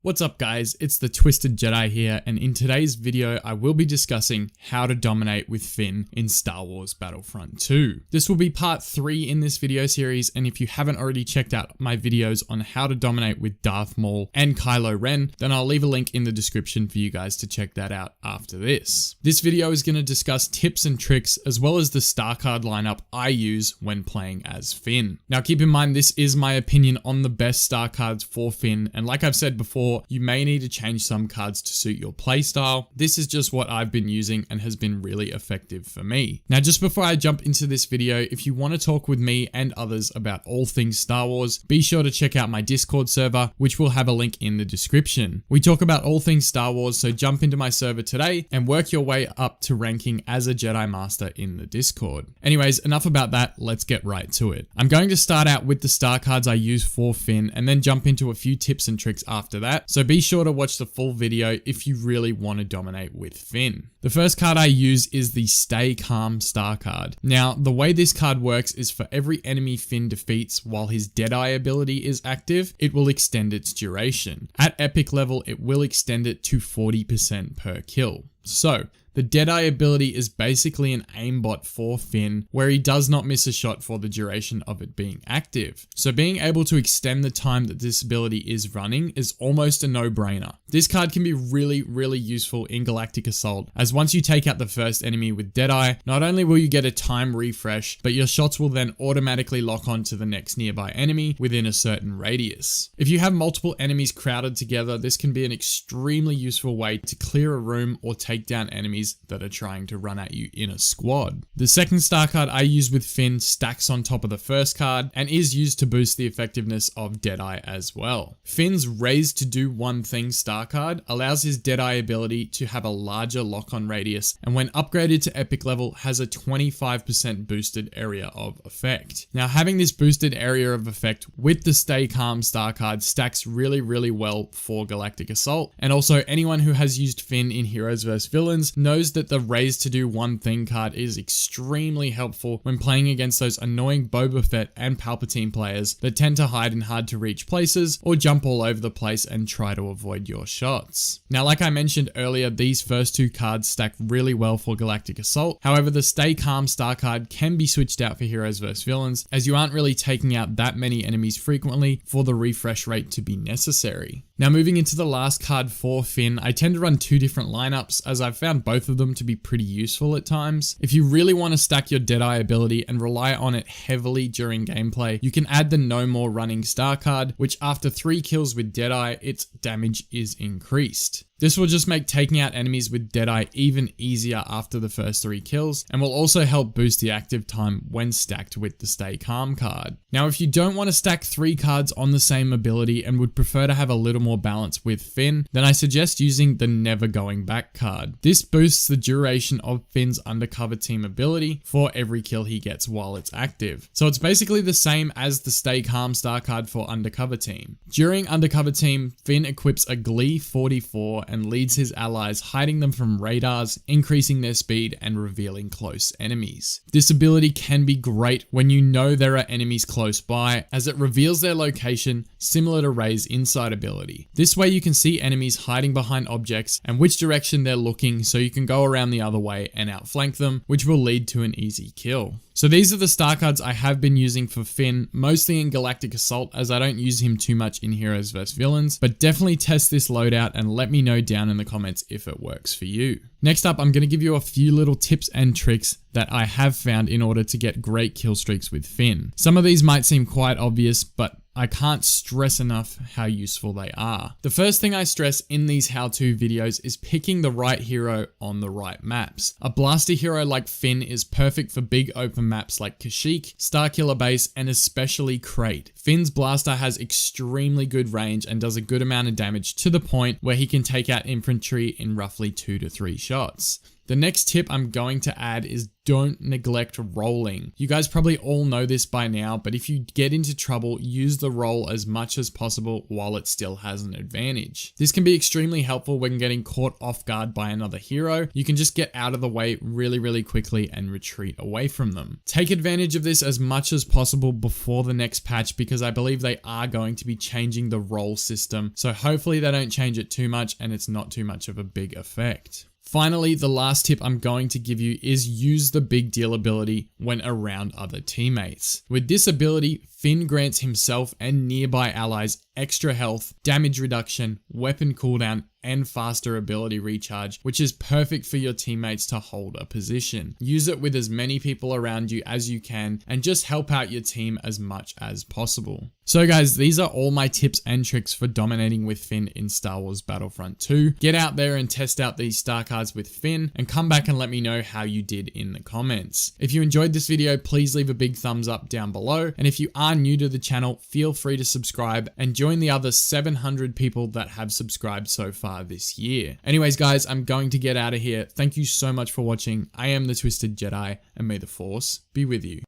What's up guys, it's the Twisted Jedi here, and in today's video I will be discussing how to dominate with Finn in Star Wars Battlefront 2. This will be part 3 in this video series, and if you haven't already checked out my videos on how to dominate with Darth Maul and Kylo Ren, then I'll leave a link in the description for you guys to check that out after this. This video is going to discuss tips and tricks as well as the star card lineup I use when playing as Finn. Now keep in mind this is my opinion on the best star cards for Finn, and like I've said before, you may need to change some cards to suit your playstyle. This is just what I've been using and has been really effective for me. Now, just before I jump into this video, if you want to talk with me and others about all things Star Wars, be sure to check out my Discord server, which will have a link in the description. We talk about all things Star Wars, so jump into my server today and work your way up to ranking as a Jedi Master in the Discord. Anyways, enough about that, let's get right to it. I'm going to start out with the star cards I use for Finn and then jump into a few tips and tricks after that. So be sure to watch the full video if you really want to dominate with Finn. The first card I use is the Stay Calm star card. Now, the way this card works is for every enemy Finn defeats while his deadeye ability is active, it will extend its duration. At epic level, it will extend it to 40% per kill. So, the deadeye ability is basically an aimbot for Finn where he does not miss a shot for the duration of it being active. So being able to extend the time that this ability is running is almost a no-brainer. This card can be really useful in Galactic Assault, as once you take out the first enemy with deadeye, not only will you get a time refresh, but your shots will then automatically lock on to the next nearby enemy within a certain radius. If you have multiple enemies crowded together, this can be an extremely useful way to clear a room or take down enemies that are trying to run at you in a squad. The second star card I use with Finn stacks on top of the first card and is used to boost the effectiveness of deadeye as well. Finn's Raise to Do One Thing star card allows his deadeye ability to have a larger lock-on radius, and when upgraded to epic level has a 25% boosted area of effect. Now, having this boosted area of effect with the Stay Calm star card stacks really well for Galactic Assault, and also anyone who has used Finn in Heroes vs Villains knows that the Raise to Do One Thing card is extremely helpful when playing against those annoying Boba Fett and Palpatine players that tend to hide in hard to reach places or jump all over the place and try to avoid your shots. Now, like I mentioned earlier, these first two cards stack really well for Galactic Assault. However, the Stay Calm star card can be switched out for Heroes vs Villains, as you aren't really taking out that many enemies frequently for the refresh rate to be necessary. Now, moving into the last card for Finn, I tend to run two different lineups as I've found both of them to be pretty useful at times. If you really want to stack your deadeye ability and rely on it heavily during gameplay, you can add the No More Running star card, which after 3 kills with deadeye, its damage is increased. This will just make taking out enemies with deadeye even easier after the first 3 kills, and will also help boost the active time when stacked with the Stay Calm card. Now, if you don't want to stack 3 cards on the same ability and would prefer to have a little more balance with Finn, then I suggest using the Never Going Back card. This boosts the duration of Finn's undercover team ability for every kill he gets while it's active. So it's basically the same as the Stay Calm star card for undercover team. During undercover team, Finn equips a Glee 44 and leads his allies, hiding them from radars, increasing their speed and revealing close enemies. This ability can be great when you know there are enemies close by, as it reveals their location, similar to Rey's Insight ability. This way you can see enemies hiding behind objects and which direction they're looking, so you can go around the other way and outflank them, which will lead to an easy kill. So these are the star cards I have been using for Finn, mostly in Galactic Assault, as I don't use him too much in Heroes vs Villains, but definitely test this loadout and let me know down in the comments if it works for you. Next up, I'm going to give you a few little tips and tricks that I have found in order to get great kill streaks with Finn. Some of these might seem quite obvious, but I can't stress enough how useful they are. The first thing I stress in these how-to videos is picking the right hero on the right maps. A blaster hero like Finn is perfect for big open maps like Kashyyyk, Starkiller Base, and especially Crait. Finn's blaster has extremely good range and does a good amount of damage to the point where he can take out infantry in roughly 2 to 3 shots. The next tip I'm going to add is don't neglect rolling. You guys probably all know this by now, but if you get into trouble, use the roll as much as possible while it still has an advantage. This can be extremely helpful when getting caught off guard by another hero. You can just get out of the way really quickly and retreat away from them. Take advantage of this as much as possible before the next patch, because I believe they are going to be changing the roll system. So hopefully they don't change it too much and it's not too much of a big effect. Finally, the last tip I'm going to give you is use the big deal ability when around other teammates. With this ability, Finn grants himself and nearby allies extra health, damage reduction, weapon cooldown, and faster ability recharge, which is perfect for your teammates to hold a position. Use it with as many people around you as you can and just help out your team as much as possible. So guys, these are all my tips and tricks for dominating with Finn in Star Wars Battlefront 2. Get out there and test out these star cards with Finn and come back and let me know how you did in the comments. If you enjoyed this video, please leave a big thumbs up down below. And if you are new to the channel, feel free to subscribe and join the other 700 people that have subscribed so far this year. Anyways guys, I'm going to get out of here. Thank you so much for watching. I am the Twisted Jedi, and may the Force be with you.